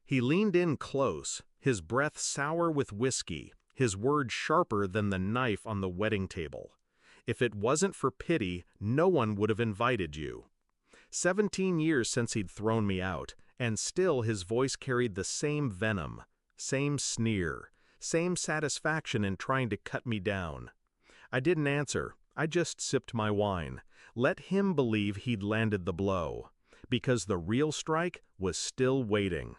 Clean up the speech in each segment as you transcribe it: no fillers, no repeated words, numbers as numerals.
He leaned in close, his breath sour with whiskey, his words sharper than the knife on the wedding table. If it wasn't for pity, no one would have invited you. 17 years since he'd thrown me out, and still his voice carried the same venom, same sneer, same satisfaction in trying to cut me down. I didn't answer, I just sipped my wine. Let him believe he'd landed the blow, because the real strike was still waiting.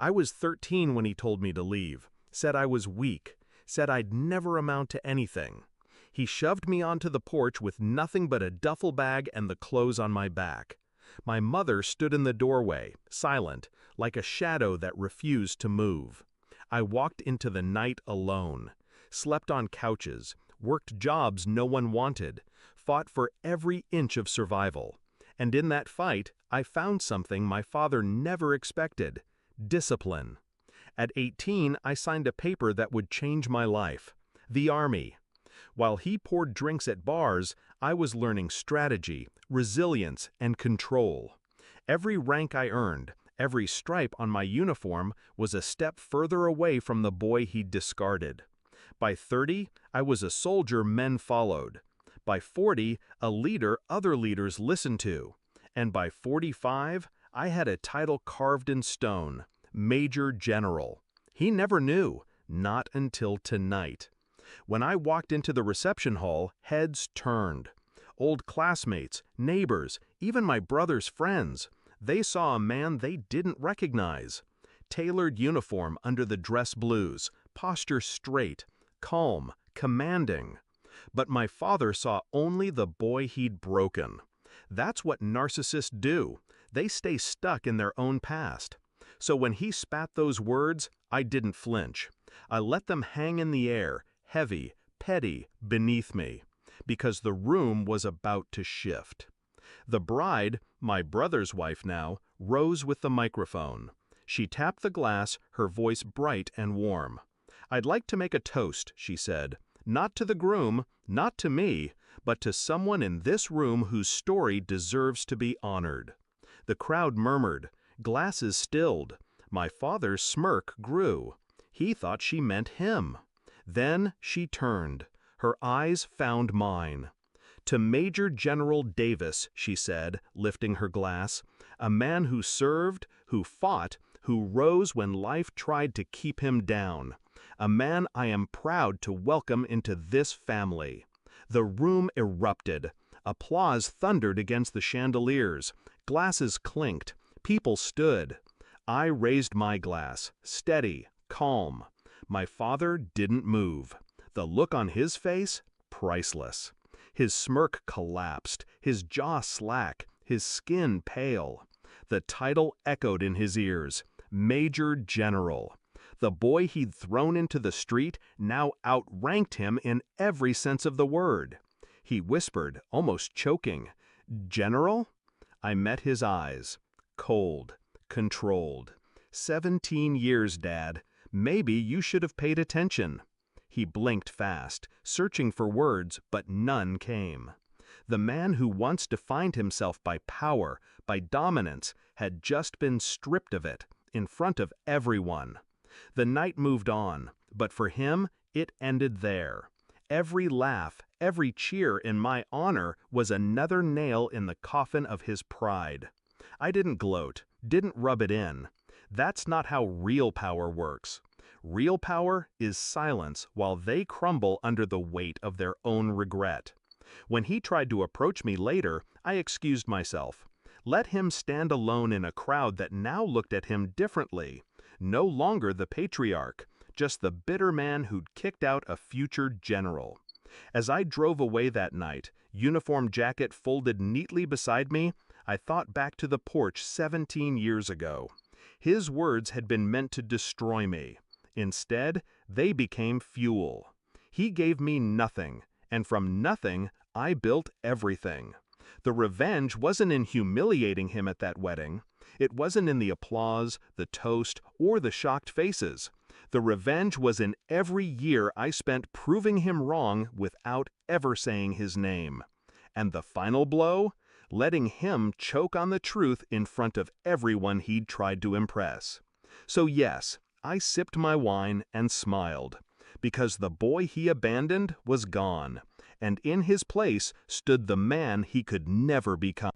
I was 13 when he told me to leave, said I was weak, said I'd never amount to anything. He shoved me onto the porch with nothing but a duffel bag and the clothes on my back. My mother stood in the doorway, silent, like a shadow that refused to move. I walked into the night alone, slept on couches, worked jobs no one wanted, fought for every inch of survival. And in that fight, I found something my father never expected: discipline. At 18, I signed a paper that would change my life: the Army. While he poured drinks at bars, I was learning strategy, resilience, and control. Every rank I earned, every stripe on my uniform was a step further away from the boy he'd discarded. By 30, I was a soldier men followed. By 40, a leader other leaders listened to. And by 45, I had a title carved in stone: Major General. He never knew, not until tonight. When I walked into the reception hall, heads turned. Old classmates, neighbors, even my brother's friends, they saw a man they didn't recognize. Tailored uniform under the dress blues, posture straight, calm, commanding. But my father saw only the boy he'd broken. That's what narcissists do. They stay stuck in their own past. So when he spat those words, I didn't flinch. I let them hang in the air, heavy, petty, beneath me, because the room was about to shift. The bride, my brother's wife now, rose with the microphone. She tapped the glass, her voice bright and warm. "I'd like to make a toast," she said. "Not to the groom, not to me, but to someone in this room whose story deserves to be honored." The crowd murmured. Glasses stilled. My father's smirk grew. He thought she meant him. Then she turned. Her eyes found mine. "To Major General Davis," she said, lifting her glass, "a man who served, who fought, who rose when life tried to keep him down. A man I am proud to welcome into this family." The room erupted. Applause thundered against the chandeliers. Glasses clinked. People stood. I raised my glass, steady, calm. My father didn't move. The look on his face, priceless. His smirk collapsed, his jaw slack, his skin pale. The title echoed in his ears: Major General. The boy he'd thrown into the street now outranked him in every sense of the word. He whispered, almost choking, "General?" I met his eyes. Cold, controlled. 17 years, Dad. Maybe you should have paid attention. He blinked fast, searching for words, but none came. The man who once defined himself by power, by dominance, had just been stripped of it, in front of everyone. The night moved on, but for him, it ended there. Every laugh, every cheer in my honor was another nail in the coffin of his pride. I didn't gloat, didn't rub it in. That's not how real power works. Real power is silence while they crumble under the weight of their own regret. When he tried to approach me later, I excused myself. Let him stand alone in a crowd that now looked at him differently. No longer the patriarch, just the bitter man who'd kicked out a future general. As I drove away that night, uniform jacket folded neatly beside me, I thought back to the porch 17 years ago. His words had been meant to destroy me. Instead, they became fuel. He gave me nothing, and from nothing, I built everything. The revenge wasn't in humiliating him at that wedding. It wasn't in the applause, the toast, or the shocked faces. The revenge was in every year I spent proving him wrong without ever saying his name. And the final blow? Letting him choke on the truth in front of everyone he'd tried to impress. So yes, I sipped my wine and smiled, because the boy he abandoned was gone, and in his place stood the man he could never become.